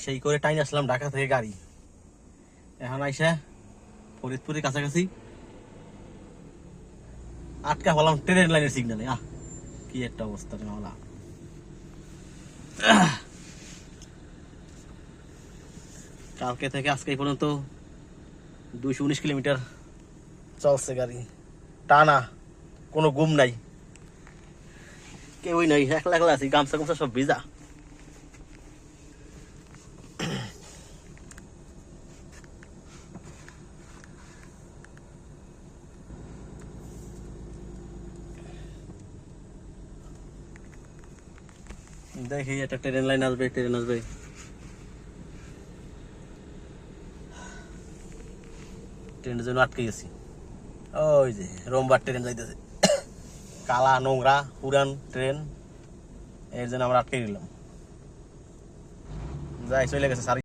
সেই করে টাইম আসলাম ঢাকা থেকে গাড়ি, এখন আইসা ফরিদপুরের কাছাকাছি আটকা হলাম ট্রেন লাইনের সিগনালে। কি একটা অবস্থা রে মামলা। কালকে থেকে আজকে এই পর্যন্ত 219 কিলোমিটার চলছে গাড়ি, টানা, কোনো ঘুম নাই, কেউই নাই, একলা একলা আছি, গামছা গামছা সব ভিজা। দেখি একটা ট্রেন লাইন আসবে, ট্রেন আসবে, ট্রেনের জন্য আটকে গেছি। ওই যে রোমবার ট্রেন যাইতেছে, কালা নোংরা পুরান ট্রেন, এর জন্য আমরা আটকে গেলাম। যাই চলে গেছে।